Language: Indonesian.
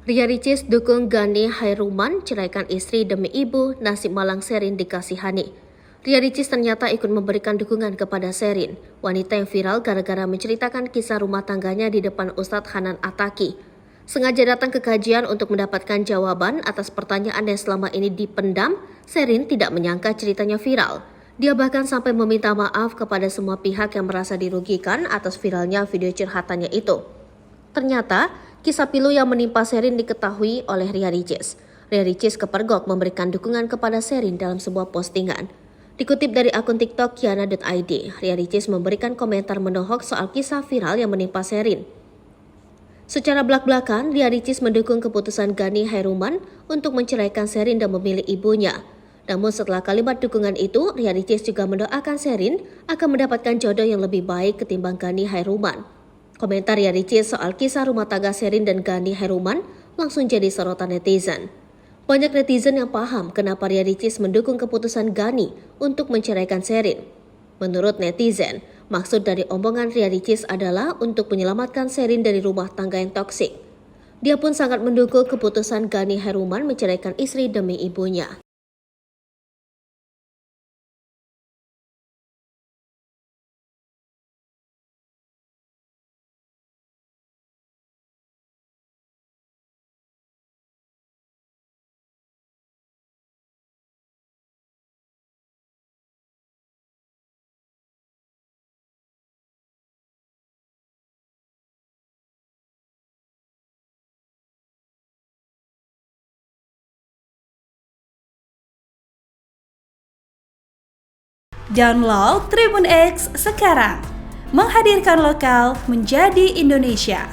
Ria Ricis dukung Gani Hairunman ceraikan istri demi ibu, nasib malang Sherin dikasihani. Ria Ricis ternyata ikut memberikan dukungan kepada Sherin, wanita yang viral gara-gara menceritakan kisah rumah tangganya di depan Ustadz Hanan Attaqi. Sengaja datang ke kajian untuk mendapatkan jawaban atas pertanyaan yang selama ini dipendam, Sherin tidak menyangka ceritanya viral. Dia bahkan sampai meminta maaf kepada semua pihak yang merasa dirugikan atas viralnya video curhatannya itu. Ternyata, kisah pilu yang menimpa Sherin diketahui oleh Ria Ricis. Ria Ricis kepergok memberikan dukungan kepada Sherin dalam sebuah postingan. Dikutip dari akun TikTok kiana.id, Ria Ricis memberikan komentar menohok soal kisah viral yang menimpa Sherin. Secara belak-belakan, Ria Ricis mendukung keputusan Gani Hairunman untuk menceraikan Sherin dan memilih ibunya. Namun setelah kalimat dukungan itu, Ria Ricis juga mendoakan Sherin akan mendapatkan jodoh yang lebih baik ketimbang Gani Hairunman. Komentar Ria Ricis soal kisah rumah tangga Sherin dan Gani Hairunman langsung jadi sorotan netizen. Banyak netizen yang paham kenapa Ria Ricis mendukung keputusan Gani untuk menceraikan Sherin. Menurut netizen, maksud dari omongan Ria Ricis adalah untuk menyelamatkan Sherin dari rumah tangga yang toksik. Dia pun sangat mendukung keputusan Gani Hairunman menceraikan istri demi ibunya. Download Tribun X sekarang, menghadirkan lokal menjadi Indonesia.